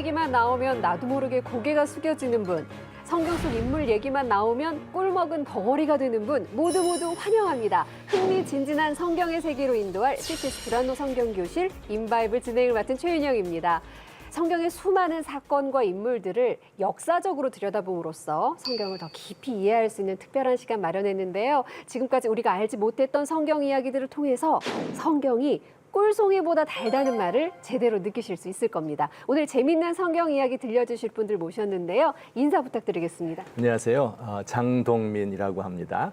얘기만 나오면 나도 모르게 고개가 숙여지는 분, 성경 속 인물 얘기만 나오면 꿀먹은 벙어리가 되는 분 모두 환영합니다. 흥미진진한 성경의 세계로 인도할 CTS 브란노 성경교실 인바이블 진행을 맡은 최윤영입니다. 성경의 수많은 사건과 인물들을 역사적으로 들여다봄으로써 성경을 더 깊이 이해할 수 있는 특별한 시간 마련했는데요. 지금까지 우리가 알지 못했던 성경 이야기들을 통해서 성경이 꿀송이보다 달다는 말을 제대로 느끼실 수 있을 겁니다. 오늘 재밌는 성경 이야기 들려주실 분들 모셨는데요. 인사 부탁드리겠습니다. 안녕하세요. 장동민이라고 합니다.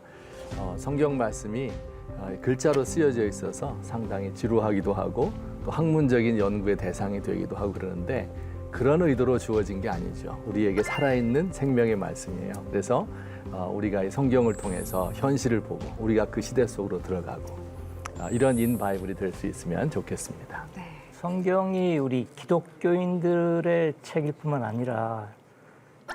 성경 말씀이 글자로 쓰여져 있어서 상당히 지루하기도 하고 또 학문적인 연구의 대상이 되기도 하고 그러는데 그런 의도로 주어진 게 아니죠. 우리에게 살아있는 생명의 말씀이에요. 그래서 우리가 이 성경을 통해서 현실을 보고 우리가 그 시대 속으로 들어가고 이런 인바이블이 될 수 있으면 좋겠습니다. 네. 성경이 우리 기독교인들의 책일 뿐만 아니라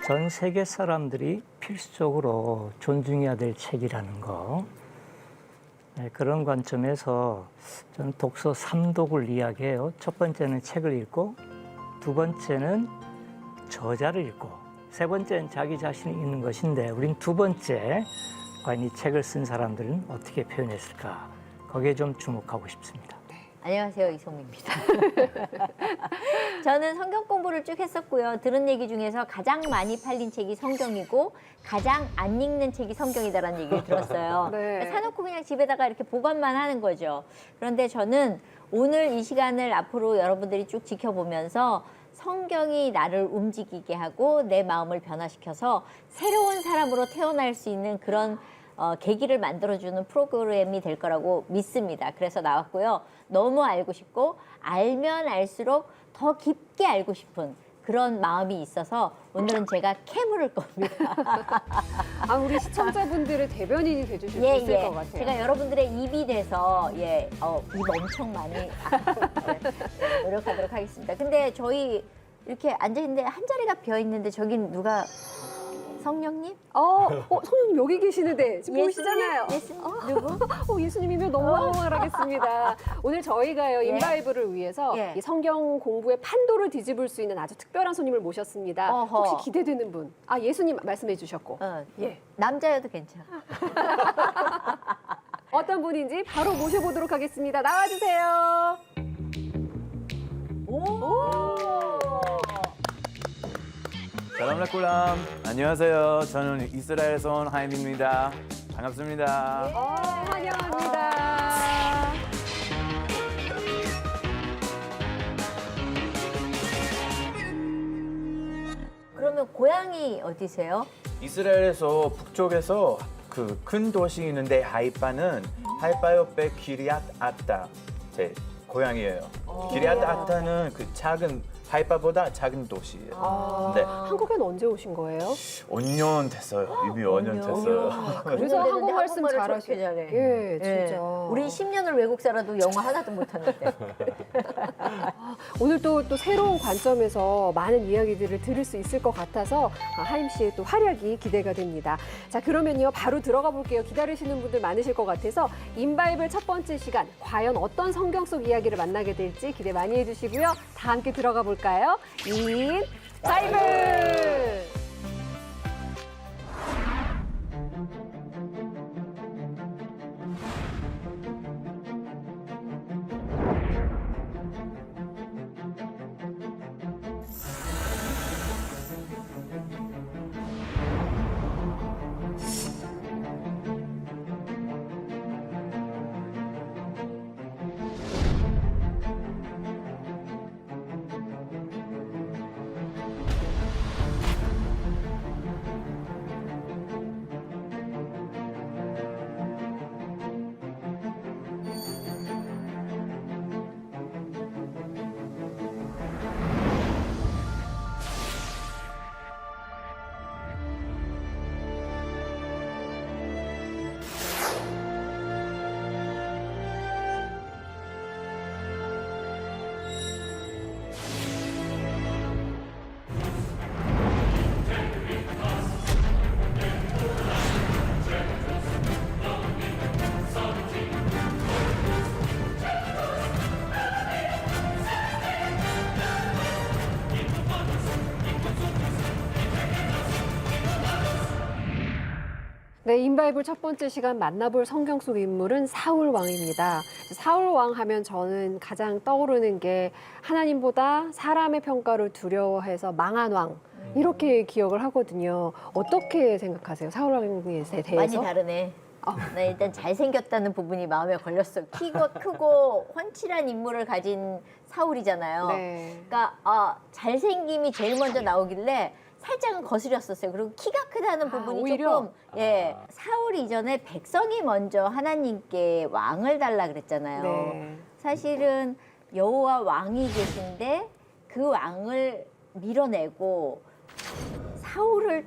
전 세계 사람들이 필수적으로 존중해야 될 책이라는 거. 네, 그런 관점에서 저는 독서 3독을 이야기해요. 첫 번째는 책을 읽고, 두 번째는 저자를 읽고, 세 번째는 자기 자신이 읽는 것인데 우린 두 번째, 과연 이 책을 쓴 사람들은 어떻게 표현했을까? 거기에 좀 주목하고 싶습니다. 안녕하세요, 이송미입니다. 저는 성경 공부를 쭉 했었고요. 들은 얘기 중에서 가장 많이 팔린 책이 성경이고 가장 안 읽는 책이 성경이다라는 얘기를 들었어요. 네. 사놓고 그냥 집에다가 이렇게 보관만 하는 거죠. 그런데 저는 오늘 이 시간을 앞으로 여러분들이 쭉 지켜보면서 성경이 나를 움직이게 하고 내 마음을 변화시켜서 새로운 사람으로 태어날 수 있는 그런 계기를 만들어주는 프로그램이 될 거라고 믿습니다. 그래서 나왔고요. 너무 알고 싶고 알면 알수록 더 깊게 알고 싶은 그런 마음이 있어서 오늘은 제가 캐물을 겁니다. 우리 시청자분들의 대변인이 돼주실 수 있을 것 같아요. 제가 여러분들의 입이 돼서 입 엄청 많이 노력하도록 하겠습니다. 근데 저희 이렇게 앉아있는데 한 자리가 비어있는데 저긴 누가 성령님? 성령님 여기 계시는데 지금 보이시잖아요. 예수님? 누구? 예수님이면 너무 황홀하겠습니다. 오늘 저희가요, 인바이블을 위해서 이 성경 공부의 판도를 뒤집을 수 있는 아주 특별한 손님을 모셨습니다. 어허. 혹시 기대되는 분? 예수님 말씀해 주셨고. 예. 남자여도 괜찮아. 어떤 분인지 바로 모셔보도록 하겠습니다. 나와주세요. 샬롬 레쿨람. 안녕하세요. 저는 이스라엘에서 온 하임입니다. 반갑습니다. 환영합니다. 그러면 고향이 어디세요? 이스라엘에서 북쪽에서 그 큰 도시 있는데 하이파는 하이파 옆에 기리앗 아타 제 고향이에요. 기리앗 아타는 그 작은 하이파보다 작은 도시예요. 네. 한국에는 언제 오신 거예요? 5년 됐어요. 이미 5년 됐어요. 그래서 한국 말씀 한국말을 잘하시고. 저렇게 잘해. 예, 진짜. 우리 10년을 외국 살아도 영어 하나도 못하는데. 오늘 또 새로운 관점에서 많은 이야기들을 들을 수 있을 것 같아서 하임 씨의 또 활약이 기대가 됩니다. 자, 그러면요 바로 들어가 볼게요. 기다리시는 분들 많으실 것 같아서 인바이블 첫 번째 시간 과연 어떤 성경 속 이야기를 만나게 될지 기대 많이 해주시고요. 다 함께 들어가 볼까요? 인바이블. 네, 인바이블 첫 번째 시간 만나볼 성경 속 인물은 사울 왕입니다. 사울 왕 하면 저는 가장 떠오르는 게 하나님보다 사람의 평가를 두려워해서 망한 왕. 이렇게 기억을 하거든요. 어떻게 생각하세요? 사울 왕에 대해서? 많이 다르네. 나 일단 잘생겼다는 부분이 마음에 걸렸어. 키가 크고 훤칠한 인물을 가진 사울이잖아요. 네. 그러니까 잘생김이 제일 먼저 나오길래 살짝은 거슬렸었어요. 그리고 키가 크다는 부분이 오히려? 조금 사울 이전에 백성이 먼저 하나님께 왕을 달라 그랬잖아요. 네. 사실은 여호와 왕이 계신데 그 왕을 밀어내고 사울을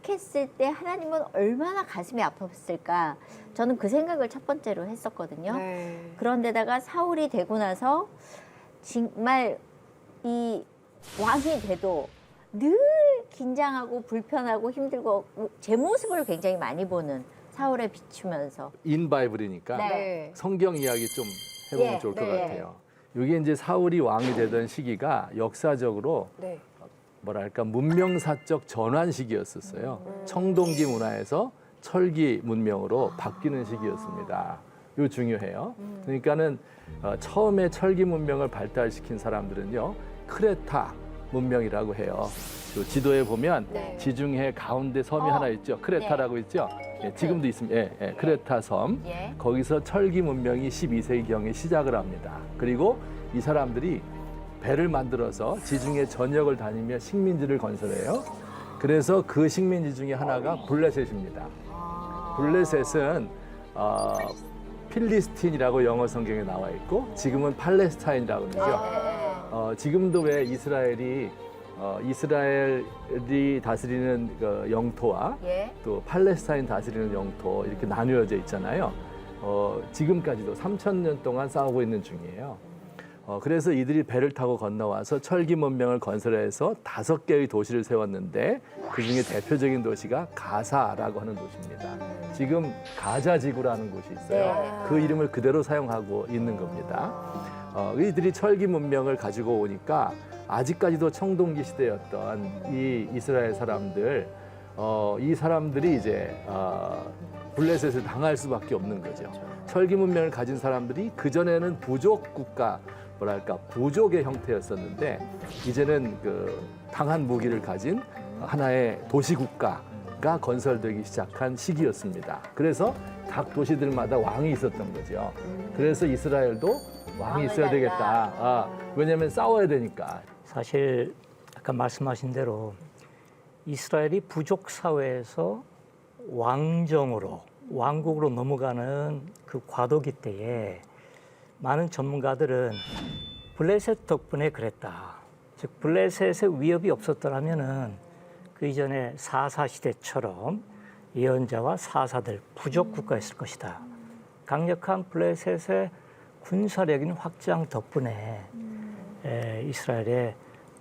택했을 때 하나님은 얼마나 가슴이 아팠을까. 저는 그 생각을 첫 번째로 했었거든요. 네. 그런데다가 사울이 되고 나서 정말 이 왕이 돼도 늘 긴장하고 불편하고 힘들고 제 모습을 굉장히 많이 보는 사울에 비추면서 인바이블이니까 네. 성경 이야기 좀 해보면 예, 좋을 것 네. 같아요. 이게 이제 사울이 왕이 되던 시기가 역사적으로 네. 뭐랄까 문명사적 전환 시기였었어요. 청동기 문화에서 철기 문명으로 바뀌는 시기였습니다. 이거 중요해요. 그러니까는 처음에 철기 문명을 발달시킨 사람들은요, 크레타 문명이라고 해요. 그 지도에 보면 네. 지중해 가운데 섬이 하나 있죠. 크레타라고 있죠. 예, 지금도 있습니다. 크레타 섬. 예. 거기서 철기 문명이 12세기경에 시작을 합니다. 그리고 이 사람들이 배를 만들어서 지중해 전역을 다니며 식민지를 건설해요. 그래서 그 식민지 중에 하나가 블레셋입니다. 블레셋은 필리스틴이라고 영어 성경에 나와 있고 지금은 팔레스타인이라고 그러죠. 지금도 왜 이스라엘이 다스리는 그 영토와 예. 또 팔레스타인 다스리는 영토 이렇게 나뉘어져 있잖아요. 지금까지도 3,000년 동안 싸우고 있는 중이에요. 그래서 이들이 배를 타고 건너와서 철기 문명을 건설해서 5개의 도시를 세웠는데 그중에 대표적인 도시가 가사라고 하는 도시입니다. 지금 가자 지구라는 곳이 있어요. 네. 그 이름을 그대로 사용하고 있는 겁니다. 이들이 철기 문명을 가지고 오니까 아직까지도 청동기 시대였던 이 이스라엘 사람들, 이 사람들이 이제 블레셋을 당할 수밖에 없는 거죠. 철기 문명을 가진 사람들이 그전에는 부족 국가, 뭐랄까 부족의 형태였었는데 이제는 그 강한 무기를 가진 하나의 도시 국가가 건설되기 시작한 시기였습니다. 그래서 각 도시들마다 왕이 있었던 거죠. 그래서 이스라엘도 왕이 있어야 되겠다. 왜냐하면 싸워야 되니까. 사실 아까 말씀하신 대로 이스라엘이 부족 사회에서 왕정으로 왕국으로 넘어가는 그 과도기 때에 많은 전문가들은 블레셋 덕분에 그랬다. 즉 블레셋의 위협이 없었더라면은 그 이전에 사사 시대처럼 예언자와 사사들 부족 국가였을 것이다. 강력한 블레셋의 군사력인 확장 덕분에 이스라엘의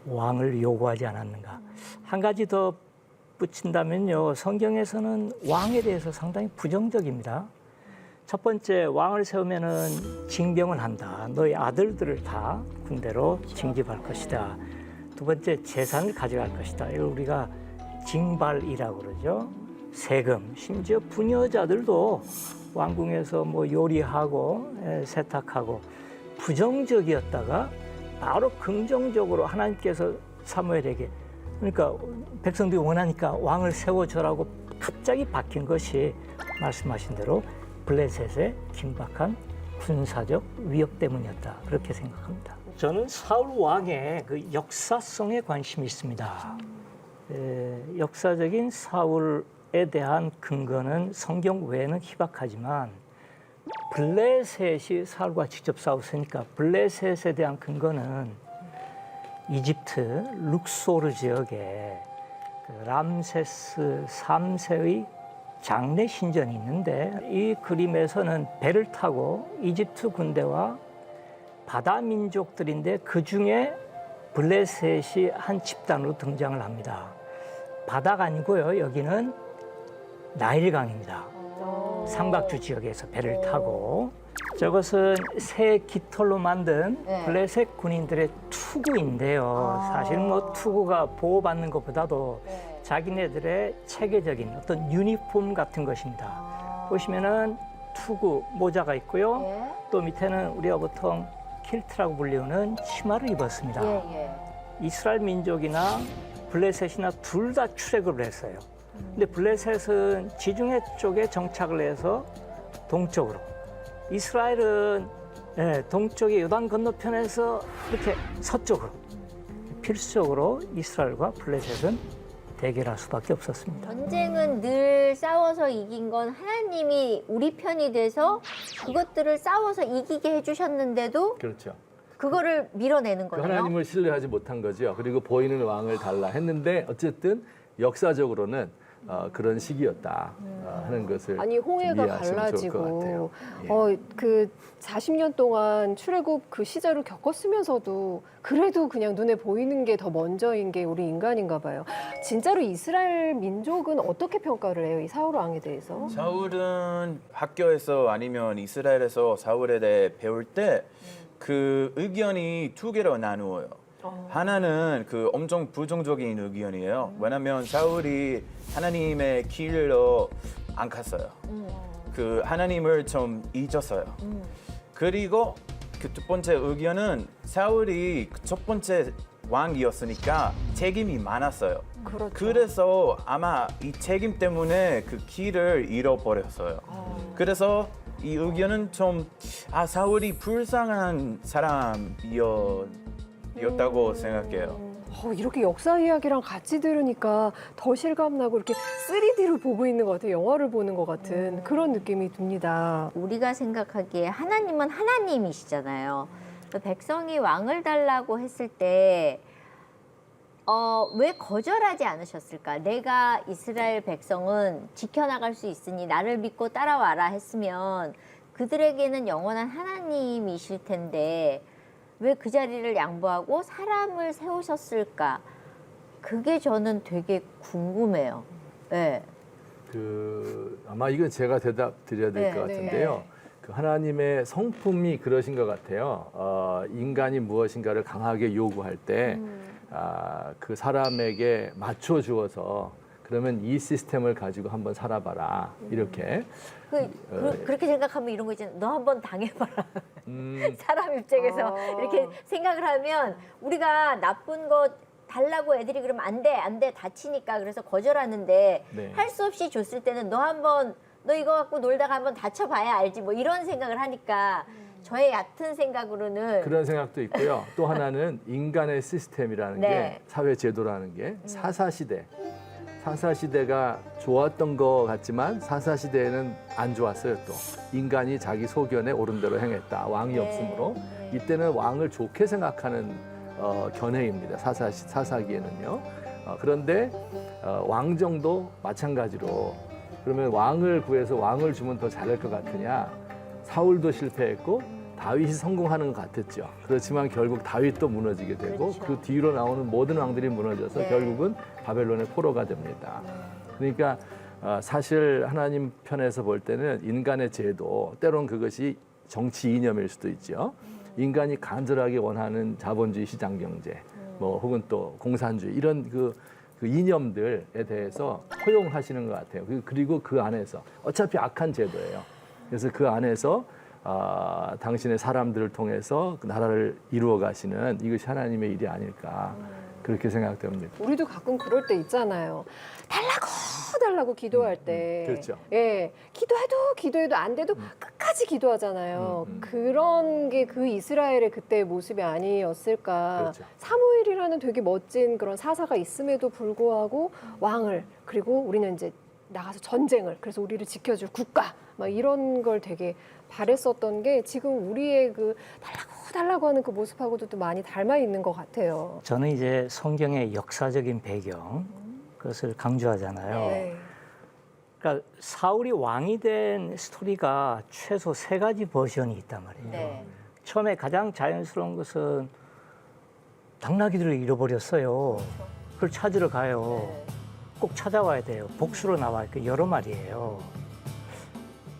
왕을 요구하지 않았는가. 한 가지 더 붙인다면요, 성경에서는 왕에 대해서 상당히 부정적입니다. 첫 번째, 왕을 세우면은 징병을 한다. 너희 아들들을 다 군대로 징집할 것이다. 두 번째, 재산을 가져갈 것이다. 이걸 우리가 징발이라고 그러죠. 세금, 심지어 부녀자들도 왕궁에서 뭐 요리하고 세탁하고 부정적이었다가 바로 긍정적으로 하나님께서 사무엘에게, 그러니까 백성들이 원하니까 왕을 세워줘라고 갑자기 바뀐 것이 말씀하신 대로 블레셋의 긴박한 군사적 위협 때문이었다. 그렇게 생각합니다. 저는 사울 왕의 그 역사성에 관심이 있습니다. 역사적인 사울에 대한 근거는 성경 외에는 희박하지만 블레셋이 사울과 직접 싸웠으니까 블레셋에 대한 근거는 이집트 룩소르 지역에 그 람세스 3세의 장례 신전이 있는데 이 그림에서는 배를 타고 이집트 군대와 바다 민족들인데 그중에 블레셋이 한 집단으로 등장을 합니다. 바다가 아니고요. 여기는 나일강입니다. 삼각주 지역에서 배를 타고 저것은 새 깃털로 만든 네. 블레셋 군인들의 투구인데요. 사실 뭐 투구가 보호받는 것보다도 네. 자기네들의 체계적인 어떤 유니폼 같은 것입니다. 보시면은 투구 모자가 있고요. 예. 또 밑에는 우리가 보통 킬트라고 불리우는 치마를 입었습니다. 예. 이스라엘 민족이나 블레셋이나 둘 다 출애굽을 했어요. 근데 블레셋은 지중해 쪽에 정착을 해서 동쪽으로, 이스라엘은 동쪽의 요단 건너편에서 이렇게 서쪽으로, 필수적으로 이스라엘과 블레셋은 대결할 수밖에 없었습니다. 전쟁은 늘 싸워서 이긴 건 하나님이 우리 편이 돼서 그것들을 싸워서 이기게 해주셨는데도 그렇죠. 그거를 밀어내는 그 거예요. 하나님을 신뢰하지 못한 거죠. 그리고 보이는 왕을 달라 했는데 어쨌든 역사적으로는 그런 시기였다 하는 것을 아니 홍해가 이해하시면 좋을 것 같아요. 갈라지고 예. 그 40년 동안 출애굽 그 시절을 겪었으면서도 그래도 그냥 눈에 보이는 게 더 먼저인 게 우리 인간인가 봐요. 진짜로 이스라엘 민족은 어떻게 평가를 해요? 이 사울 왕에 대해서? 사울은 학교에서 아니면 이스라엘에서 사울에 대해 배울 때 그 의견이 두 개로 나누어요. 하나는 그 엄청 부정적인 의견이에요. 왜냐하면 사울이 하나님의 길로 안 갔어요. 그 하나님을 좀 잊었어요. 그리고 그 두 번째 의견은 사울이 첫 번째 왕이었으니까 책임이 많았어요. 그렇죠. 그래서 아마 이 책임 때문에 그 길을 잃어버렸어요. 그래서 이 의견은 좀 사울이 불쌍한 사람이었다고 생각해요. 이렇게 역사 이야기랑 같이 들으니까 더 실감나고 이렇게 3D로 보고 있는 것 같아요. 영화를 보는 것 같은 그런 느낌이 듭니다. 우리가 생각하기에 하나님은 하나님이시잖아요. 백성이 왕을 달라고 했을 때 왜 거절하지 않으셨을까? 내가 이스라엘 백성은 지켜나갈 수 있으니 나를 믿고 따라와라 했으면 그들에게는 영원한 하나님이실 텐데 왜 그 자리를 양보하고 사람을 세우셨을까? 그게 저는 되게 궁금해요. 네. 아마 이건 제가 대답 드려야 될 것 네, 같은데요. 그 하나님의 성품이 그러신 것 같아요. 인간이 무엇인가를 강하게 요구할 때 그 사람에게 맞춰 주어서 그러면 이 시스템을 가지고 한번 살아봐라 이렇게. 그렇게 생각하면 이런 거 있잖아요. 너 한번 당해봐라. 음, 사람 입장에서 이렇게 생각을 하면 우리가 나쁜 거 달라고 애들이 그러면 안 돼, 다치니까 그래서 거절하는데 네. 할 수 없이 줬을 때는 너 이거 갖고 놀다가 한번 다쳐봐야 알지 뭐 이런 생각을 하니까 저의 얕은 생각으로는 그런 생각도 있고요. 또 하나는 인간의 시스템이라는 네. 게 사회 제도라는 게 사사시대가 좋았던 것 같지만 사사시대에는 안 좋았어요. 또 인간이 자기 소견에 옳은 대로 행했다. 왕이 없으므로 이때는 왕을 좋게 생각하는 견해입니다. 사사기에는요. 그런데 왕정도 마찬가지로 그러면 왕을 구해서 왕을 주면 더 잘할 것 같으냐? 사울도 실패했고 다윗이 성공하는 것 같았죠. 그렇지만 결국 다윗도 무너지게 되고 그렇죠. 그 뒤로 나오는 모든 왕들이 무너져서 네. 결국은 바벨론의 포로가 됩니다. 그러니까 사실 하나님 편에서 볼 때는 인간의 제도, 때론 그것이 정치 이념일 수도 있죠. 인간이 간절하게 원하는 자본주의 시장 경제, 뭐 혹은 또 공산주의 이런 그 이념들에 대해서 허용하시는 것 같아요. 그리고 그 안에서 어차피 악한 제도예요. 그래서 그 안에서 당신의 사람들을 통해서 그 나라를 이루어 가시는 이것이 하나님의 일이 아닐까 그렇게 생각됩니다. 우리도 가끔 그럴 때 있잖아요. 달라고 기도할 때. 그렇죠. 예. 기도해도 안 돼도 끝까지 기도하잖아요. 그런 게 그 이스라엘의 그때의 모습이 아니었을까. 그렇죠. 사무엘이라는 되게 멋진 그런 사사가 있음에도 불구하고 왕을, 그리고 우리는 이제 나가서 전쟁을, 그래서 우리를 지켜줄 국가, 막 이런 걸 되게 바랬었던 게 지금 우리의 그 달라고 하는 그 모습하고도 또 많이 닮아 있는 것 같아요. 저는 이제 성경의 역사적인 배경, 그것을 강조하잖아요. 네. 그러니까 사울이 왕이 된 스토리가 최소 3가지 버전이 있단 말이에요. 네. 처음에 가장 자연스러운 것은 당나귀들을 잃어버렸어요. 그걸 찾으러 가요. 꼭 찾아와야 돼요. 복수로 나와 있고 여러 마리예요.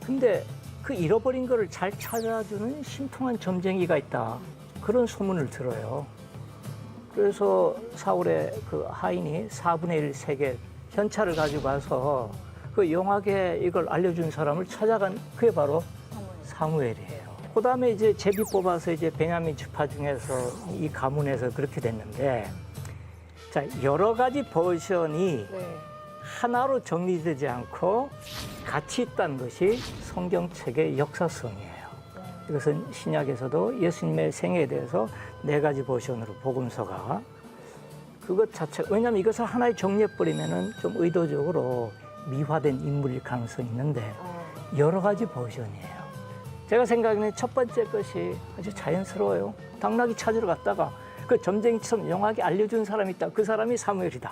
근데 그 잃어버린 거를 잘 찾아주는 신통한 점쟁이가 있다. 그런 소문을 들어요. 그래서 사울의 그 하인이 4분의 1 세겔 현찰을 가지고 가서 그 용하게 이걸 알려준 사람을 찾아간 그게 바로 사무엘이에요. 그 다음에 이제 제비 뽑아서 이제 베냐민 지파 중에서 이 가문에서 그렇게 됐는데, 자, 여러 가지 버전이 네. 하나로 정리되지 않고 같이 있다는 것이 성경책의 역사성이에요. 이것은 신약에서도 예수님의 생애에 대해서 4가지 버전으로 복음서가 그것 자체, 왜냐하면 이것을 하나에 정리해버리면은 좀 의도적으로 미화된 인물일 가능성이 있는데 여러 가지 버전이에요. 제가 생각하기에는 첫 번째 것이 아주 자연스러워요. 당나귀 찾으러 갔다가 그 점쟁이처럼 용하게 알려준 사람이 있다. 그 사람이 사무엘이다.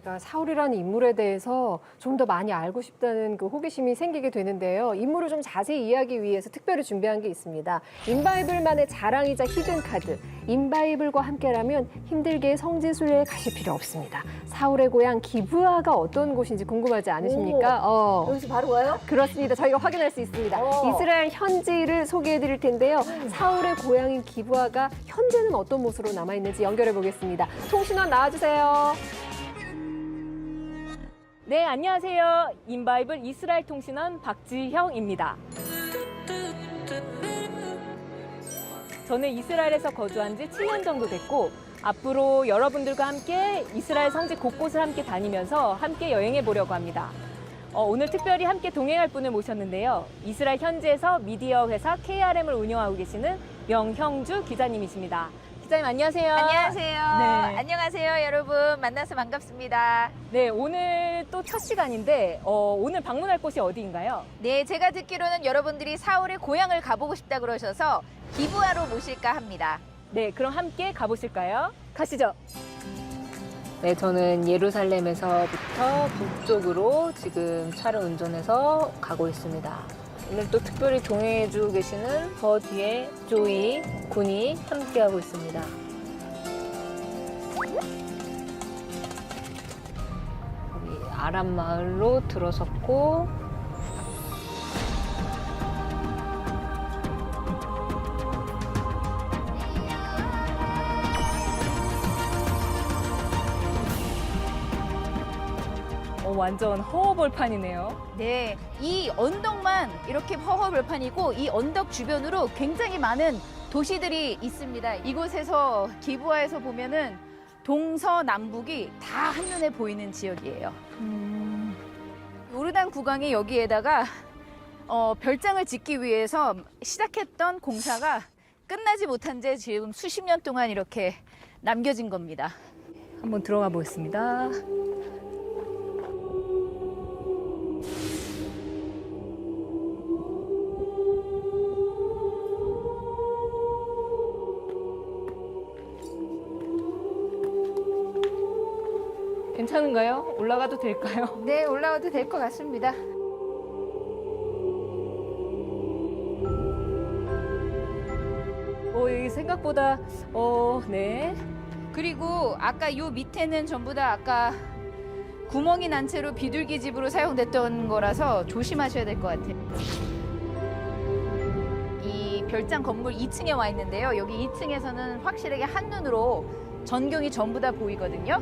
우리가 사울이라는 인물에 대해서 좀 더 많이 알고 싶다는 그 호기심이 생기게 되는데요. 인물을 좀 자세히 이해하기 위해서 특별히 준비한 게 있습니다. 인바이블만의 자랑이자 히든 카드. 인바이블과 함께라면 힘들게 성지순례에 가실 필요 없습니다. 사울의 고향 기브아가 어떤 곳인지 궁금하지 않으십니까? 여기서 바로 와요? 그렇습니다. 저희가 확인할 수 있습니다. 이스라엘 현지를 소개해 드릴 텐데요. 사울의 고향인 기브아가 현재는 어떤 모습으로 남아있는지 연결해 보겠습니다. 통신원 나와주세요. 네, 안녕하세요. 인바이블 이스라엘 통신원 박지형입니다. 저는 이스라엘에서 거주한 지 7년 정도 됐고 앞으로 여러분들과 함께 이스라엘 성지 곳곳을 함께 다니면서 함께 여행해 보려고 합니다. 오늘 특별히 함께 동행할 분을 모셨는데요. 이스라엘 현지에서 미디어 회사 KRM을 운영하고 계시는 명형주 기자님이십니다. 기자님 안녕하세요. 안녕하세요. 네. 안녕하세요, 여러분. 만나서 반갑습니다. 네, 오늘 또 첫 시간인데 오늘 방문할 곳이 어디인가요? 네, 제가 듣기로는 여러분들이 사울의 고향을 가보고 싶다 그러셔서 기브아로 모실까 합니다. 네, 그럼 함께 가보실까요? 가시죠. 네, 저는 예루살렘에서부터 북쪽으로 지금 차를 운전해서 가고 있습니다. 오늘 또 특별히 동행해주고 계시는 저 뒤에 조이 군이 함께하고 있습니다. 여기 아람 마을로 들어섰고 완전 허허벌판이네요. 네, 이 언덕만 이렇게 허허벌판이고 이 언덕 주변으로 굉장히 많은 도시들이 있습니다. 이곳에서 기브아에서 보면은 동서남북이 다 한눈에 보이는 지역이에요. 요르단 국왕이 여기에다가 별장을 짓기 위해서 시작했던 공사가 끝나지 못한 채 지금 수십 년 동안 이렇게 남겨진 겁니다. 한번 들어가 보겠습니다. 괜찮은가요? 올라가도 될까요? 네, 올라와도 될 것 같습니다. 여기 생각보다 네. 그리고 아까 요 밑에는 전부 다 아까 구멍이 난 채로 비둘기 집으로 사용됐던 거라서 조심하셔야 될 것 같아요. 이 별장 건물 2층에 와 있는데요. 여기 2층에서는 확실하게 한눈으로 전경이 전부 다 보이거든요.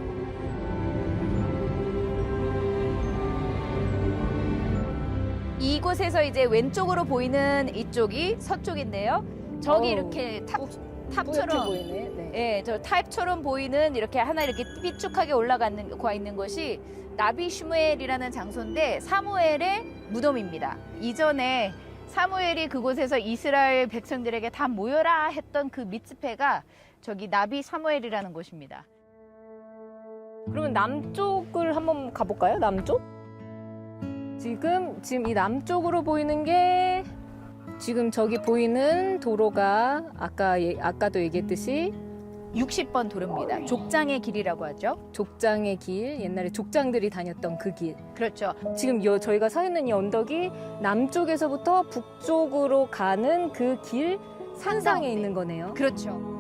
이곳에서 이제 왼쪽으로 보이는 이쪽이 서쪽인데요. 저기 이렇게 탑처럼 보이네. 네. 예, 저 타입처럼 보이는 이렇게 하나 이렇게 삐쭉하게 올라가 있는 것이 나비 슈무엘이라는 장소인데 사무엘의 무덤입니다. 이전에 사무엘이 그곳에서 이스라엘 백성들에게 다 모여라 했던 그 미츠페가 저기 나비 사무엘이라는 곳입니다. 그러면 남쪽을 한번 가볼까요? 남쪽? 지금 이 남쪽으로 보이는 게 지금 저기 보이는 도로가 아까도 얘기했듯이 60번 도로입니다. 족장의 길이라고 하죠. 족장의 길, 옛날에 족장들이 다녔던 그 길. 그렇죠. 지금 저희가 서 있는 이 언덕이 남쪽에서부터 북쪽으로 가는 그 길 산상에 있는 거네요. 그렇죠.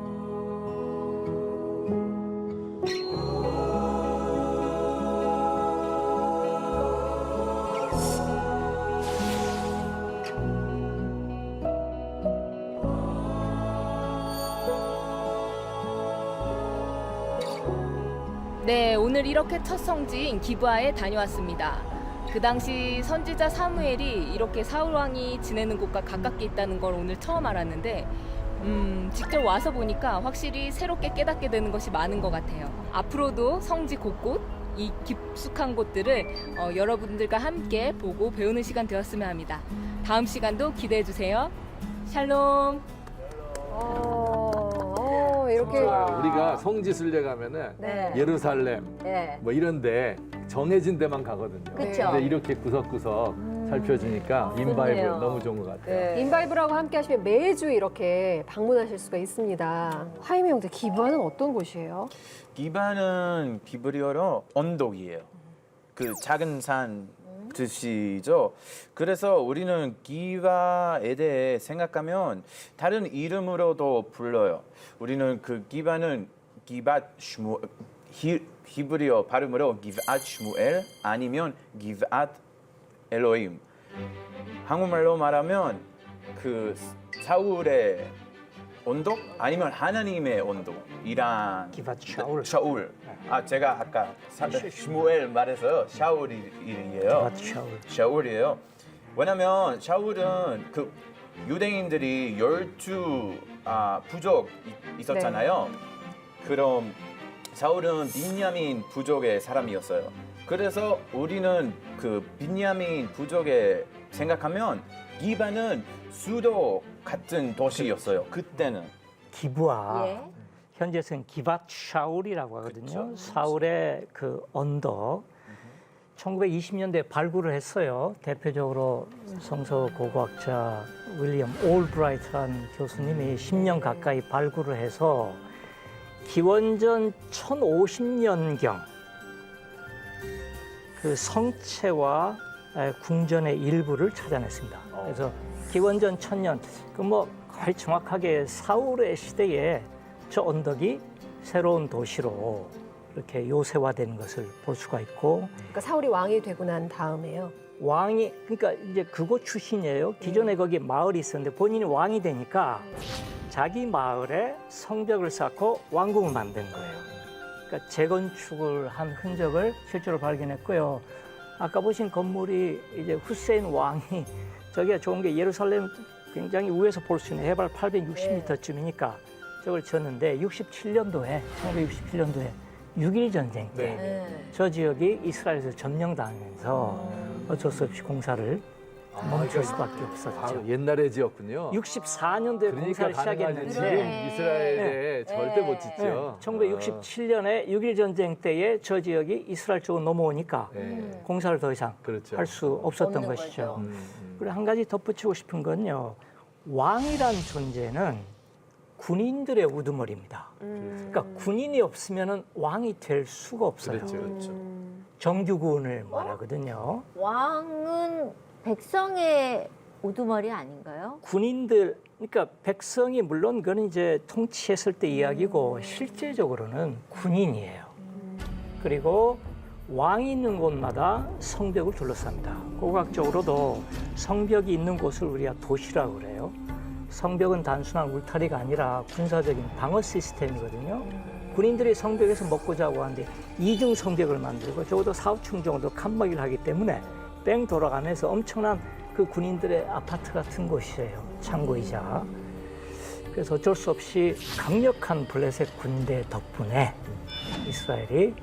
오늘 이렇게 첫 성지인 기브아에 다녀왔습니다. 그 당시 선지자 사무엘이 이렇게 사울 왕이 지내는 곳과 가깝게 있다는 걸 오늘 처음 알았는데 직접 와서 보니까 확실히 새롭게 깨닫게 되는 것이 많은 것 같아요. 앞으로도 성지 곳곳 이 깊숙한 곳들을 여러분들과 함께 보고 배우는 시간 되었으면 합니다. 다음 시간도 기대해 주세요. 샬롬. 이렇게 우리가 성지 순례 가면은 네. 예루살렘 네. 뭐 이런데 정해진 데만 가거든요. 그쵸. 근데 이렇게 구석구석 살펴주니까 인바이블 좋네요. 너무 좋은 것 같아요. 네. 인바이블하고 함께 하시면 매주 이렇게 방문하실 수가 있습니다. 하이메 형제, 기브아는 어떤 곳이에요? 기바는 히브리어로 언덕이에요. 그 작은 산 뜻이죠. 그래서 우리는 기바에 대해 생각하면 다른 이름으로도 불러요. 우리는 그 기바는 기밧 슈무 히브리어 발음으로 기브앗 슈무엘 아니면 기브앗 엘로임. 한국말로 말하면 그 사울의 언덕 아니면 하나님의 언덕이란 기밧 샤울. 샤울. 아 제가 아까 슈무엘 말해서 샤울이에요. 기밧 샤울. 샤울이에요. 왜냐면 샤울은 그 유대인들이 12 부족 있었잖아요. 그럼 사울은 빈야민 부족의 사람이었어요. 그래서 우리는 그 빈야민 부족에 생각하면 기바는 수도 같은 도시였어요. 그때는. 기브아. 예. 현재는 기밧 샤울이라고 하거든요. 그쵸. 사울의 그 언덕. 1920년대에 발굴을 했어요. 대표적으로 성서 고고학자 윌리엄 올브라이트라는 교수님이 10년 가까이 발굴을 해서 기원전 1050년경 그 성체와 궁전의 일부를 찾아냈습니다. 그래서 기원전 1000년, 그 뭐 거의 정확하게 사울의 시대에 저 언덕이 새로운 도시로 이렇게 요새화된 것을 볼 수가 있고, 그러니까 사울이 왕이 되고 난 다음에요. 왕이 그러니까 이제 그곳 출신이에요. 기존에 거기 마을이 있었는데 본인이 왕이 되니까 자기 마을에 성벽을 쌓고 왕궁을 만든 거예요. 그러니까 재건축을 한 흔적을 실제로 발견했고요. 아까 보신 건물이 이제 후세인 왕이 저기가 좋은 게 예루살렘 굉장히 위에서 볼 수 있는 해발 860m쯤이니까 저걸 지었는데 1967년도에 6.1 전쟁 때 저 지역이 이스라엘에서 점령당하면서 어쩔 수 없이 공사를 멈출 수밖에 없었죠. 바로 옛날에 지었군요. 64년도에 그러니까 공사를 가능하지. 시작했는데 지금 이스라엘에 절대 못 짓죠. 네, 1967년에 6.1 전쟁 때에 저 지역이 이스라엘 쪽으로 넘어오니까 네. 공사를 더 이상 그렇죠. 할 수 없었던 없는 것이죠. 거죠. 그리고 한 가지 덧붙이고 싶은 건요. 왕이란 존재는 군인들의 우두머리입니다. 그러니까 군인이 없으면 왕이 될 수가 없어요. 그렇죠, 그렇죠. 정규군을 말하거든요. 왕은 백성의 우두머리 아닌가요? 군인들, 그러니까 백성이 물론 그건 이제 통치했을 때 이야기고 실제적으로는 군인이에요. 그리고 왕이 있는 곳마다 성벽을 둘러쌉니다. 고고학적으로도 성벽이 있는 곳을 우리가 도시라고 그래요. 성벽은 단순한 울타리가 아니라 군사적인 방어 시스템이거든요. 군인들이 성벽에서 먹고 자고 하는데 이중 성벽을 만들고 적어도 4, 5층 정도 칸막이를 하기 때문에 뺑 돌아가면서 엄청난 그 군인들의 아파트 같은 곳이에요. 창고이자. 그래서 어쩔 수 없이 강력한 블레셋 군대 덕분에 이스라엘이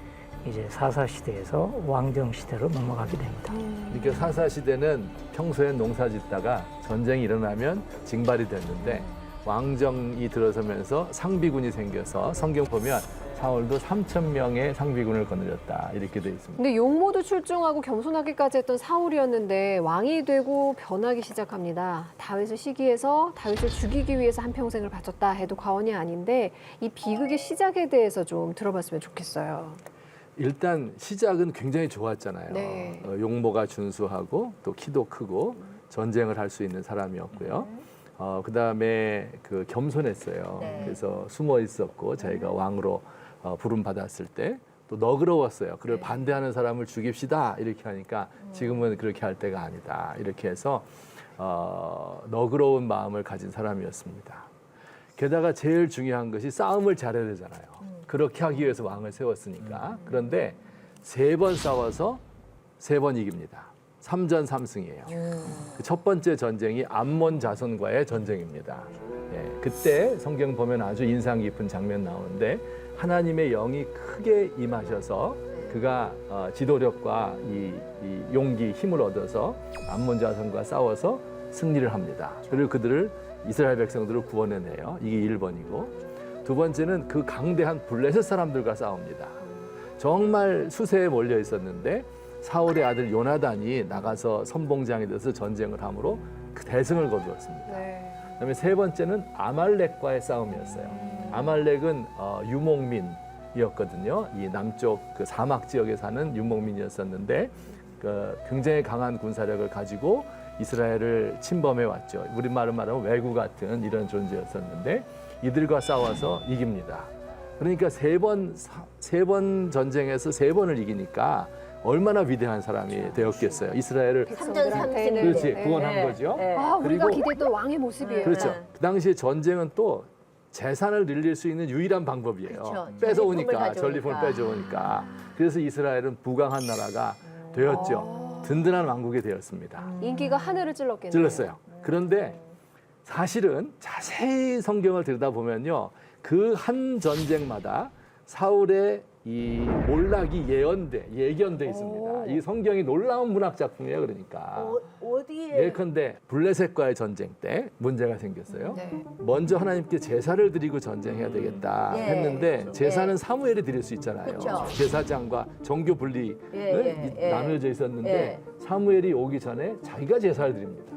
이제 사사시대에서 왕정시대로 넘어가게 됩니다. 그러니까 사사시대는 평소엔 농사 짓다가 전쟁이 일어나면 징발이 됐는데 왕정이 들어서면서 상비군이 생겨서 성경 보면 사울도 3,000명의 상비군을 거느렸다 이렇게 돼 있습니다. 근데 용모도 출중하고 겸손하기까지 했던 사울이었는데 왕이 되고 변하기 시작합니다. 다윗을 시기해서 다윗을 죽이기 위해서 한평생을 바쳤다 해도 과언이 아닌데 이 비극의 시작에 대해서 좀 들어봤으면 좋겠어요. 일단 시작은 굉장히 좋았잖아요. 네. 용모가 준수하고 또 키도 크고 전쟁을 할 수 있는 사람이었고요. 그다음에 그 겸손했어요. 네. 그래서 숨어 있었고 자기가 왕으로 부름 받았을 때 또 너그러웠어요. 그를 반대하는 사람을 죽입시다 이렇게 하니까 지금은 그렇게 할 때가 아니다 이렇게 해서 너그러운 마음을 가진 사람이었습니다. 게다가 제일 중요한 것이 싸움을 잘해야 되잖아요. 그렇게 하기 위해서 왕을 세웠으니까. 그런데 3번 싸워서 3번 이깁니다. 3전 3승이에요. 첫 번째 전쟁이 암몬 자손과의 전쟁입니다. 예, 그때 성경 보면 아주 인상 깊은 장면 나오는데 하나님의 영이 크게 임하셔서 그가 지도력과 이 용기, 힘을 얻어서 암몬 자손과 싸워서 승리를 합니다. 그리고 그들을 이스라엘 백성들을 구원해내요. 이게 1번이고 두 번째는 그 강대한 블레셋 사람들과 싸웁니다. 정말 수세에 몰려 있었는데 사울의 아들 요나단이 나가서 선봉장이 돼서 전쟁을 함으로 그 대승을 거두었습니다. 그다음에 세 번째는 아말렉과의 싸움이었어요. 아말렉은 유목민이었거든요. 이 남쪽 그 사막 지역에 사는 유목민이었었는데 그 굉장히 강한 군사력을 가지고 이스라엘을 침범해 왔죠. 우리말로 말하면 왜구 같은 이런 존재였었는데 이들과 싸워서 이깁니다. 그러니까 세 번 전쟁에서 3번을 이기니까 얼마나 위대한 사람이 되었겠어요. 이스라엘을 3전 3승. 그렇지 구원한 거죠. 아, 우리가 그리고 기대했던 왕의 모습이에요. 그렇죠. 그 당시에 전쟁은 또 재산을 늘릴 수 있는 유일한 방법이에요. 그렇죠. 뺏어오니까 전리품을 전리품을 가져오니까. 뺏어오니까. 그래서 이스라엘은 부강한 나라가 되었죠. 든든한 왕국이 되었습니다. 인기가 하늘을 찔렀겠네요. 찔렀어요. 그런데 사실은 자세히 성경을 들여다보면요. 그 한 전쟁마다 사울의 이 몰락이 예견돼 있습니다. 이 성경이 놀라운 문학 작품이에요. 그러니까. 어디에? 예컨대 블레셋과의 전쟁 때 문제가 생겼어요. 네. 먼저 하나님께 제사를 드리고 전쟁해야 되겠다 예. 했는데 제사는 사무엘이 드릴 수 있잖아요. 그쵸. 제사장과 정교 분리 예. 나누어져 있었는데 예. 사무엘이 오기 전에 자기가 제사를 드립니다.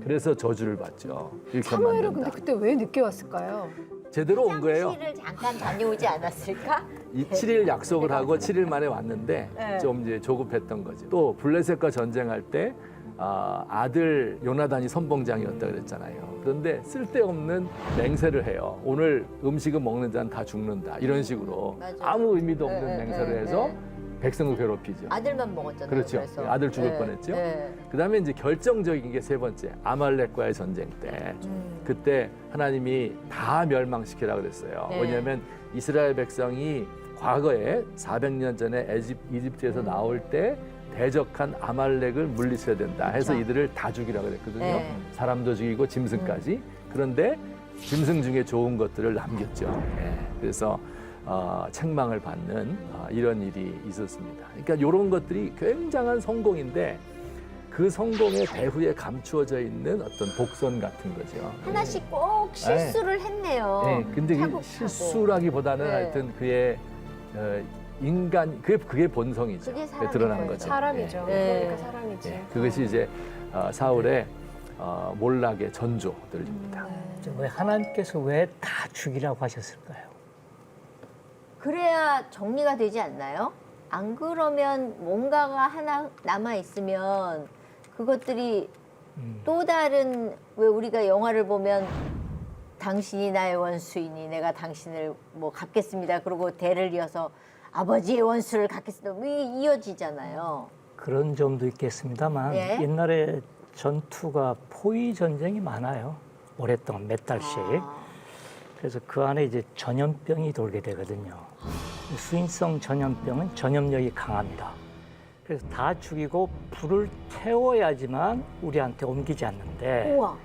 그래서 저주를 받죠. 이렇게 사무엘은 만든다. 근데 그때 왜 늦게 왔을까요? 제대로 온 거예요. 화장실을 잠깐 다녀오지 않았을까? 이 7일 약속을 하고 7일 만에 왔는데 네. 좀 이제 조급했던 거지. 또 블레셋과 전쟁할 때 아들 요나단이 선봉장이었다 그랬잖아요. 그런데 쓸데없는 맹세를 해요. 오늘 음식을 먹는 자는 다 죽는다. 이런 식으로 맞아요. 아무 의미도 없는 네, 맹세를 네, 해서 네. 백성을 괴롭히죠. 아들만 먹었잖아요. 그렇죠. 그래서. 아들 죽을 네, 뻔했죠. 네. 그다음에 이제 결정적인 게 세 번째 아말렉과의 전쟁 때 그때 하나님이 다 멸망시키라 그랬어요. 네. 왜냐하면 이스라엘 백성이 과거에 400년 전에 이집트에서 나올 때 대적한 아말렉을 물리쳐야 된다 해서 그렇죠. 이들을 다 죽이라 그랬거든요. 네. 사람도 죽이고 짐승까지. 그런데 짐승 중에 좋은 것들을 남겼죠. 예. 그래서 책망을 받는 이런 일이 있었습니다. 그러니까 이런 것들이 굉장한 성공인데 그 성공의 배후에 감추어져 있는 어떤 복선 같은 거죠. 하나씩 꼭 실수를 했네요. 네, 근데 그 차곡차곡. 실수라기보다는 네. 하여튼 그의 인간 그게 본성이죠. 그게 사람인 드러난 거예요. 거죠. 사람이죠. 네. 그러니까 사람이지. 예, 그것이 이제 사울의 몰락의 전조들입니다. 왜 하나님께서 왜 다 죽이라고 하셨을까요? 그래야 정리가 되지 않나요? 안 그러면 뭔가가 하나 남아 있으면 그것들이 또 다른 왜 우리가 영화를 보면 당신이 나의 원수이니 내가 당신을 뭐 갚겠습니다. 그리고 대를 이어서 아버지의 원수를 갚겠습니다. 이게 이어지잖아요. 그런 점도 있겠습니다만 예? 옛날에 전투가 포위 전쟁이 많아요. 오랫동안 몇 달씩. 그래서 그 안에 이제 전염병이 돌게 되거든요. 수인성 전염병은 전염력이 강합니다. 그래서 다 죽이고 불을 태워야지만 우리한테 옮기지 않는데 우와.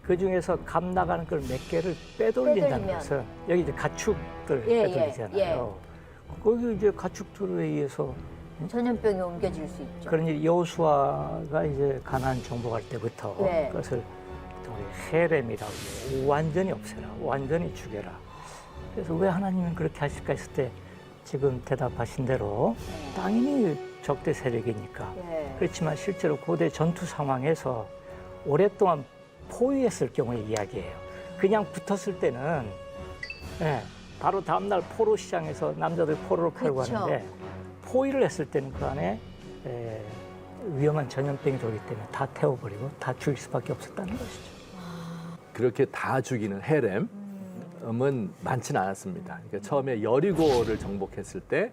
그 중에서 감 나가는 걸 몇 개를 빼돌린다는 빼돌리면. 것은 여기 이제 가축들 예, 빼돌리잖아요. 거기 이제 가축들에 의해서 전염병이 옮겨질 수 있죠. 그러니 여호수아가 이제 가나안 정복할 때부터 네. 그것을 우리 헤렘이라고 해요. 완전히 없애라, 완전히 죽여라. 그래서 왜 하나님은 그렇게 하실까 했을 때 지금 대답하신 대로 당연히 적대 세력이니까 네. 그렇지만 실제로 고대 전투 상황에서 오랫동안 포위했을 경우의 이야기예요. 그냥 붙었을 때는 예, 바로 다음날 포로 시장에서 남자들 포로를 팔고 그쵸. 하는데 포위를 했을 때는 그 안에 위험한 전염병이 돌기 때문에 다 태워버리고 다 죽일 수밖에 없었다는 것이죠. 그렇게 다 죽이는 헤렘은 많지는 않았습니다. 그러니까 처음에 여리고를 정복했을 때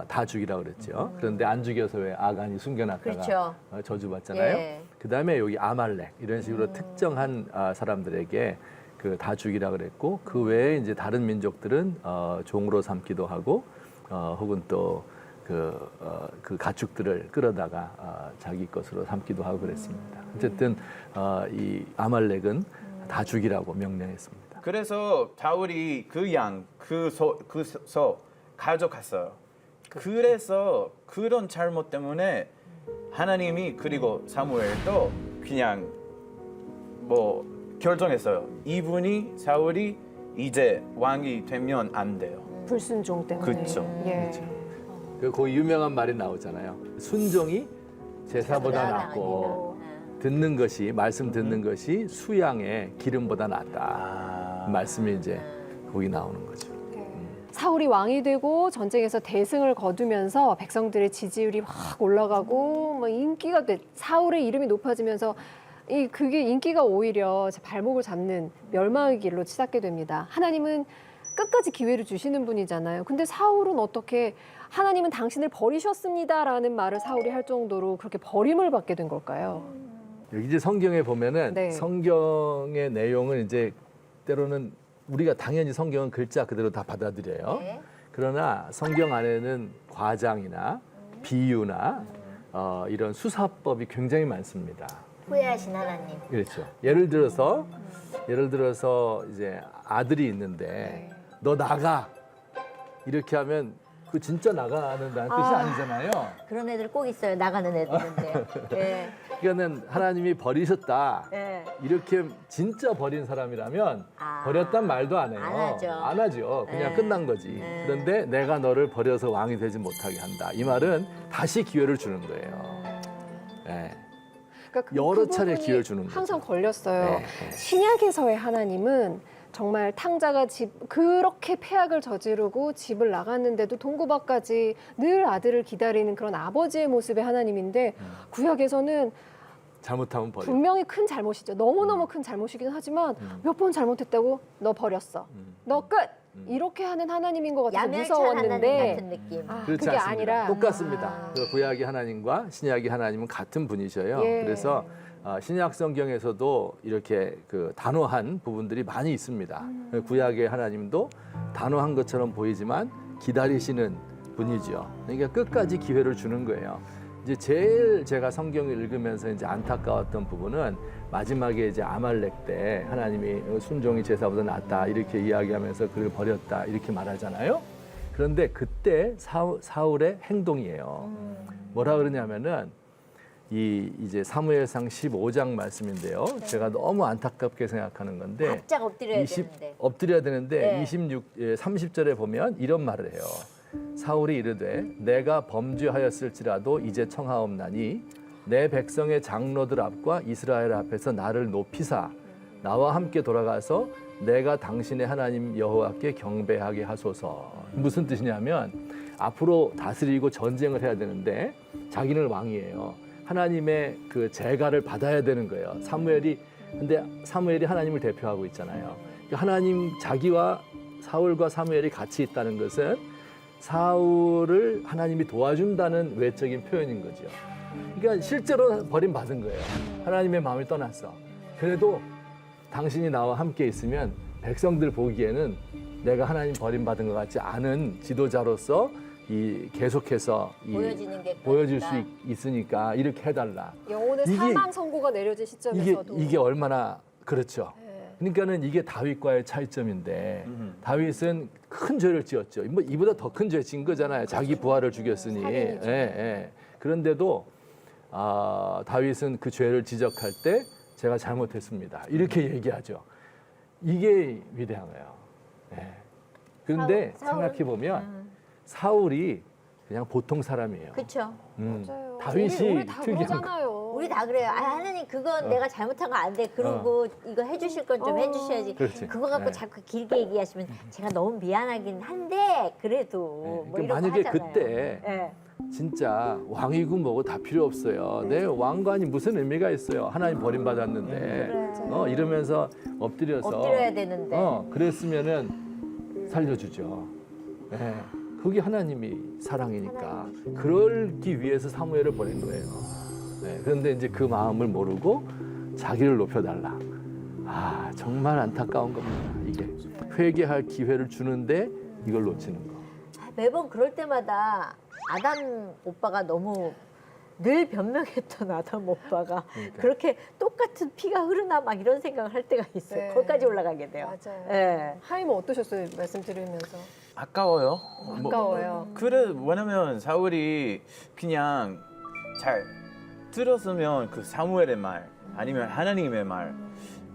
다 죽이라고 그랬죠. 그런데 안 죽여서 왜 아간이 숨겨놨다가 그렇죠. 저주받잖아요. 예. 그다음에 여기 아말렉 이런 식으로 특정한 사람들에게 그 다 죽이라 그랬고 그 외에 이제 다른 민족들은 종으로 삼기도 하고 혹은 또 그 가축들을 끌어다가 자기 것으로 삼기도 하고 그랬습니다. 어쨌든 이 아말렉은 다 죽이라고 명령했습니다. 그래서 다윗이 그 양, 그 소 가져갔어요. 그래서 그런 잘못 때문에 하나님이 그리고 사무엘도 그냥 뭐 결정했어요. 이분이 사울이 이제 왕이 되면 안 돼요. 불순종 때문에. 그쵸. 예. 그 유명한 말이 나오잖아요. 순종이 제사보다 낫고 듣는 것이 말씀 듣는 것이 수양의 기름보다 낫다. 말씀이 이제 거기 나오는 거죠. 사울이 왕이 되고 전쟁에서 대승을 거두면서 백성들의 지지율이 확 올라가고 뭐 인기가 사울의 이름이 높아지면서 그게 인기가 오히려 제 발목을 잡는 멸망의 길로 치닫게 됩니다. 하나님은 끝까지 기회를 주시는 분이잖아요. 근데 사울은 어떻게 하나님은 당신을 버리셨습니다라는 말을 사울이 할 정도로 그렇게 버림을 받게 된 걸까요? 여기 이제 성경에 보면은 네. 성경의 내용은 이제 때로는 우리가 당연히 성경은 글자 그대로 다 받아들여요. 네. 그러나 성경 안에는 과장이나 비유나 이런 수사법이 굉장히 많습니다. 후회하신 하나님. 그렇죠. 예를 들어서 이제 아들이 있는데 너 나가 이렇게 하면 그 진짜 나가는다는 뜻이 아니잖아요. 그런 애들 꼭 있어요. 나가는 애들인데. 예. 그러니까는 하나님이 버리셨다. 예. 이렇게 진짜 버린 사람이라면 버렸단 말도 안 해요. 안 하죠. 안 하죠. 그냥 네. 끝난 거지. 네. 그런데 내가 너를 버려서 왕이 되지 못하게 한다. 이 말은 다시 기회를 주는 거예요. 네. 그러니까 여러 차례 부분이 기회를 주는 거죠. 항상 걸렸어요. 네. 신약에서의 하나님은 정말 탕자가 그렇게 폐악을 저지르고 집을 나갔는데도 동구박까지 늘 아들을 기다리는 그런 아버지의 모습의 하나님인데 구약에서는 잘못하면 버려. 분명히 큰 잘못이죠. 너무너무 큰 잘못이긴 하지만 몇 번 잘못했다고 너 버렸어. 너 끝. 이렇게 하는 하나님인 것 같아서 야멸찬 하나님 무서웠는데 같은 느낌. 그렇지 그게 않습니다. 아니라 똑같습니다. 그 구약의 하나님과 신약의 하나님은 같은 분이셔요. 예. 그래서 신약 성경에서도 이렇게 그 단호한 부분들이 많이 있습니다. 구약의 하나님도 단호한 것처럼 보이지만 기다리시는 분이죠. 그러니까 끝까지 기회를 주는 거예요. 이제 제일 제가 성경을 읽으면서 이제 안타까웠던 부분은 마지막에 이제 아말렉 때 하나님이 순종이 제사보다 낫다 이렇게 이야기하면서 그를 버렸다 이렇게 말하잖아요. 그런데 그때 사울의 행동이에요. 뭐라 그러냐면은 이제 사무엘상 15장 말씀인데요. 제가 너무 안타깝게 생각하는 건데 바짝 엎드려야 되는데. 네. 30절에 보면 이런 말을 해요. 사울이 이르되 내가 범죄하였을지라도 이제 청하옵나니 내 백성의 장로들 앞과 이스라엘 앞에서 나를 높이사 나와 함께 돌아가서 내가 당신의 하나님 여호와께 경배하게 하소서. 무슨 뜻이냐면 앞으로 다스리고 전쟁을 해야 되는데 자기는 왕이에요. 하나님의 그 제가를 받아야 되는 거예요. 근데 사무엘이 하나님을 대표하고 있잖아요. 하나님 자기와 사울과 사무엘이 같이 있다는 것은 사울을 하나님이 도와준다는 외적인 표현인 거죠. 그러니까 실제로 버림받은 거예요. 하나님의 마음을 떠났어. 그래도 당신이 나와 함께 있으면 백성들 보기에는 내가 하나님 버림받은 것 같지 않은 지도자로서 계속해서 보여줄 수 있으니까 이렇게 해달라. 영혼의 사망 선고가 내려진 시점에서도 이게 얼마나 그렇죠. 그러니까는 이게 다윗과의 차이점인데 다윗은 큰 죄를 지었죠. 뭐 이보다 더 큰 죄 지은 거잖아요. 자기 부하를 죽였으니. 그런데도 다윗은 그 죄를 지적할 때 제가 잘못했습니다. 이렇게 얘기하죠. 이게 위대한 거예요. 그런데 생각해 보면 사울이 그냥 보통 사람이에요. 그렇죠. 맞아요. 다윗이 우리 다 특이한 그러잖아요. 우리 다 그래요. 하나님 그건 내가 잘못한 거 안 돼. 그리고 이거 해주실 건 좀 해주셔야지. 그렇지. 그거 갖고 네. 자꾸 길게 얘기하시면 제가 너무 미안하긴 한데 그래도 뭐 그러니까 이런 만약에 거 하잖아요. 그때 예. 진짜 왕이고 뭐고 다 필요 없어요. 내 왕관이 무슨 의미가 있어요. 하나님 버림받았는데 이러면서 엎드려야 되는데. 그랬으면은 살려주죠. 그게 하나님이 사랑이니까. 그러기 위해서 사무엘을 보낸 거예요. 그런데 이제 그 마음을 모르고 자기를 높여달라. 정말 안타까운 겁니다. 이게 회개할 기회를 주는데 이걸 놓치는 거. 매번 그럴 때마다 아담 오빠가 너무 늘 변명했던 아담 오빠가 그러니까. 그렇게 똑같은 피가 흐르나 막 이런 생각을 할 때가 있어요. 네. 거기까지 올라가게 돼요. 맞아요. 예. 하임은 어떠셨어요? 말씀 들으면서. 아까워요. 아까워요. 그래 왜냐면 사울이 그냥 잘 들었으면 그 사무엘의 말 아니면 하나님의 말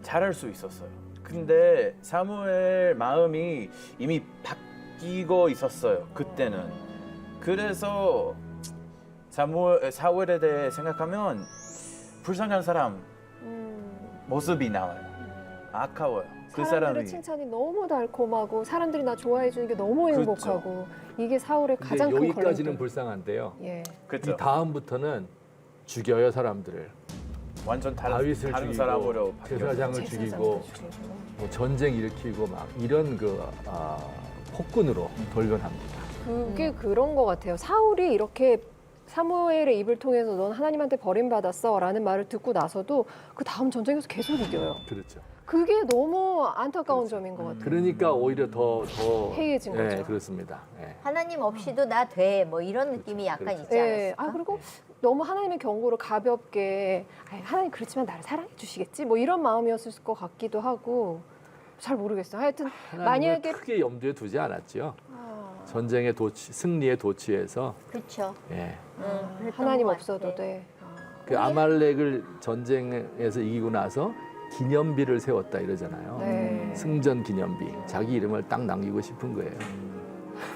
잘할 수 있었어요. 근데 사무엘 마음이 이미 바뀌고 있었어요. 그때는. 그래서 사무엘에 대해 생각하면 불쌍한 사람 모습이 나와요. 아까워요. 그 사람들의 사람이. 칭찬이 너무 달콤하고 사람들이 나 좋아해 주는 게 너무 행복하고 이게 사울의 근데 가장 큰 여기까지는 걸림돌. 불쌍한데요. 예. 그렇죠. 이 다음부터는 죽여요 사람들을. 완전 다른 다윗을 다른 죽이고 사람으로 바뀌었어요. 제사장을 제사장도 죽이고 죽이고. 뭐 전쟁 일으키고 막 이런 폭군으로 돌변합니다. 그게 그런 것 같아요. 사울이 이렇게 사무엘의 입을 통해서 넌 하나님한테 버림받았어 라는 말을 듣고 나서도 그 다음 전쟁에서 계속 이겨요. 그렇죠. 그게 너무 안타까운 그렇죠. 점인 것 같아요. 그러니까 오히려 더 해이해진 예, 거죠. 그렇습니다. 예. 하나님 없이도 나 돼. 뭐 이런 느낌이 약간 그렇죠. 있지 예. 않았을까? 아 그리고 너무 하나님의 경고를 가볍게 아이, 하나님 그렇지만 나를 사랑해 주시겠지 뭐 이런 마음이었을 것 같기도 하고 잘 모르겠어요. 하여튼 하나님을 만약에 크게 염두에 두지 않았죠. 아, 전쟁의 승리의 도취에서 그렇죠. 예. 그랬던 하나님 것 없어도 같아. 돼. 그 아말렉을 전쟁에서 이기고 나서 기념비를 세웠다 이러잖아요. 네. 승전 기념비. 자기 이름을 딱 남기고 싶은 거예요.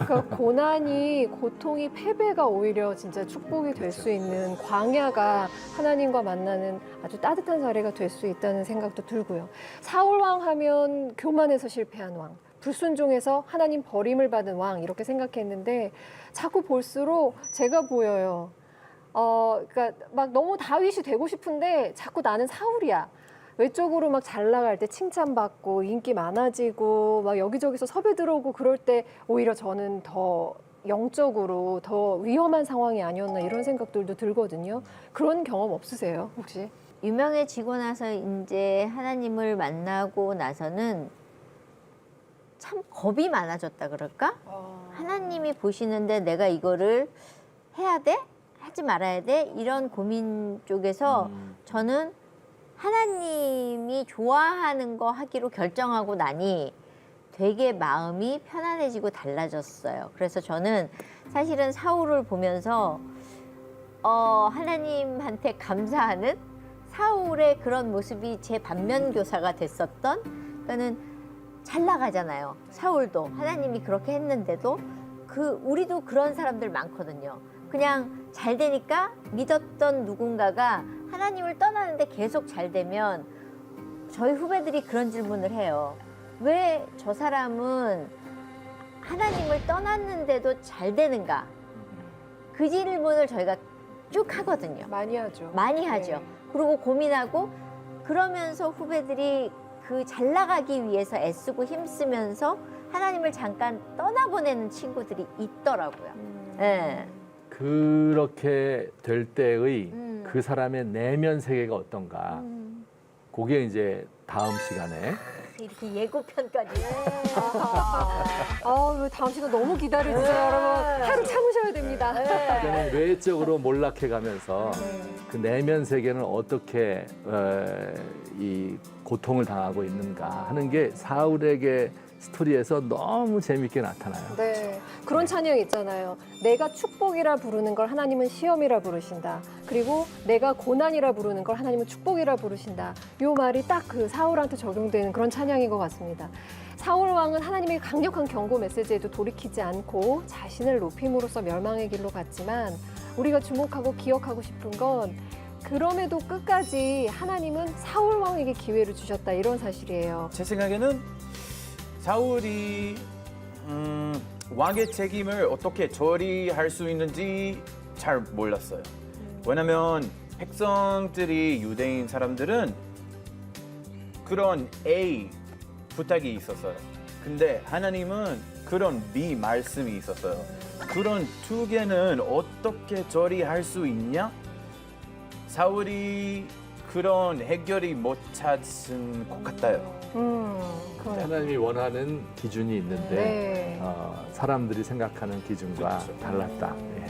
그러니까 고난이 고통이 패배가 오히려 진짜 축복이 될 수 있는 광야가 하나님과 만나는 아주 따뜻한 자리가 될 수 있다는 생각도 들고요. 사울 왕 하면 교만해서 실패한 왕, 불순종해서 하나님 버림을 받은 왕 이렇게 생각했는데 자꾸 볼수록 제가 보여요. 그러니까 막 너무 다윗이 되고 싶은데 자꾸 나는 사울이야. 외적으로 막 잘 나갈 때 칭찬받고 인기 많아지고 막 여기저기서 섭외 들어오고 그럴 때 오히려 저는 더 영적으로 더 위험한 상황이 아니었나 이런 생각들도 들거든요. 그런 경험 없으세요, 혹시? 유명해지고 나서 이제 하나님을 만나고 나서는 참 겁이 많아졌다 그럴까? 하나님이 보시는데 내가 이거를 해야 돼? 하지 말아야 돼? 이런 고민 쪽에서 저는 하나님이 좋아하는 거 하기로 결정하고 나니 되게 마음이 편안해지고 달라졌어요. 그래서 저는 사실은 사울을 보면서 하나님한테 감사하는 사울의 그런 모습이 제 반면교사가 됐었던, 그러니까는 잘 나가잖아요. 사울도 하나님이 그렇게 했는데도 우리도 그런 사람들 많거든요. 그냥 잘 되니까 믿었던 누군가가 하나님을 떠나는데 계속 잘 되면 저희 후배들이 그런 질문을 해요. 왜 저 사람은 하나님을 떠났는데도 잘 되는가? 그 질문을 저희가 쭉 하거든요. 많이 하죠. 많이 하죠. 네. 그리고 고민하고 그러면서 후배들이 그 잘 나가기 위해서 애쓰고 힘쓰면서 하나님을 잠깐 떠나보내는 친구들이 있더라고요. 네. 그렇게 될 때의 음. 그 사람의 내면 세계가 어떤가. 그게 이제 다음 시간에 이렇게 예고편까지. 다음 시간 너무 기다리죠, 여러분. 하루 참으셔야 됩니다. 그러면 외적으로 몰락해가면서 그 내면 세계는 어떻게 이 고통을 당하고 있는가 하는 게 사울에게 스토리에서 너무 재밌게 나타나요. 네, 그런 찬양 있잖아요. 내가 축복이라 부르는 걸 하나님은 시험이라 부르신다. 그리고 내가 고난이라 부르는 걸 하나님은 축복이라 부르신다. 이 말이 딱 그 사울한테 적용되는 그런 찬양인 것 같습니다. 사울 왕은 하나님의 강력한 경고 메시지에도 돌이키지 않고 자신을 높임으로써 멸망의 길로 갔지만 우리가 주목하고 기억하고 싶은 건 그럼에도 끝까지 하나님은 사울 왕에게 기회를 주셨다 이런 사실이에요. 제 생각에는 사울이 왕의 책임을 어떻게 처리할 수 있는지 잘 몰랐어요. 왜냐면 백성들이 유대인 사람들은 그런 A 부탁이 있었어요. 근데 하나님은 그런 B 말씀이 있었어요. 그런 두 개는 어떻게 처리할 수 있냐? 사울이 그런 해결이 못 찾은 것 같아요. 그러네. 하나님이 원하는 기준이 있는데 네. 사람들이 생각하는 기준과 그렇죠. 달랐다. 예.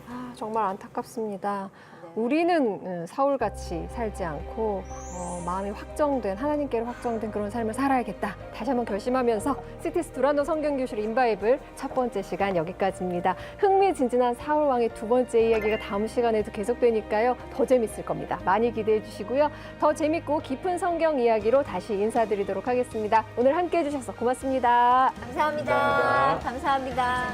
아, 정말 안타깝습니다. 우리는 사울같이 살지 않고 마음이 확정된, 하나님께로 확정된 그런 삶을 살아야겠다. 다시 한번 결심하면서 시티스 두란노 성경교실 인바이블 첫 번째 시간 여기까지입니다. 흥미진진한 사울 왕의 두 번째 이야기가 다음 시간에도 계속되니까요. 더 재밌을 겁니다. 많이 기대해 주시고요. 더 재밌고 깊은 성경 이야기로 다시 인사드리도록 하겠습니다. 오늘 함께해 주셔서 고맙습니다. 감사합니다. 감사합니다.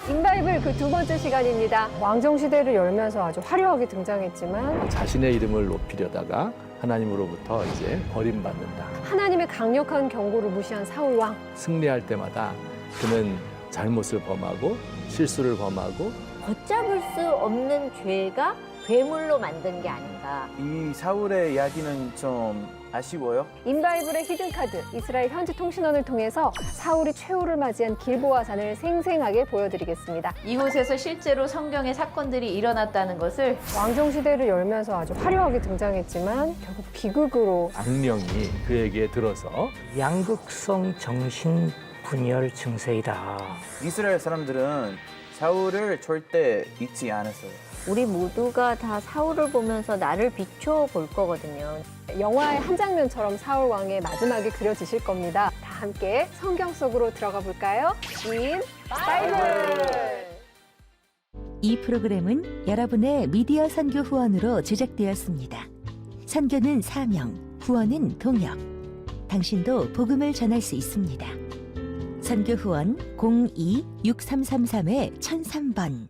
인바이블 그 두 번째 시간입니다. 왕정시대를 열면서 아주 화려하게 등장했지만 자신의 이름을 높이려다가 하나님으로부터 이제 버림받는다. 하나님의 강력한 경고를 무시한 사울 왕. 승리할 때마다 그는 잘못을 범하고 실수를 범하고 걷잡을 수 없는 죄가 괴물로 만든 게 아닌가. 이 사울의 이야기는 좀 아쉬워요. 인바이블의 히든카드, 이스라엘 현지 통신원을 통해서 사울이 최후를 맞이한 길보아 산을 생생하게 보여드리겠습니다. 이곳에서 실제로 성경의 사건들이 일어났다는 것을 왕정시대를 열면서 아주 화려하게 등장했지만 결국 비극으로 악령이 그에게 들어서 양극성 정신 분열 증세이다. 이스라엘 사람들은 사울을 절대 잊지 않았어요. 우리 모두가 다 사울을 보면서 나를 비춰볼 거거든요. 영화의 한 장면처럼 사울 왕의 마지막이 그려지실 겁니다. 다 함께 성경 속으로 들어가 볼까요? 인바이블! 이 프로그램은 여러분의 미디어 선교 후원으로 제작되었습니다. 선교는 사명, 후원은 동역. 당신도 복음을 전할 수 있습니다. 선교 후원 02-6333-1003번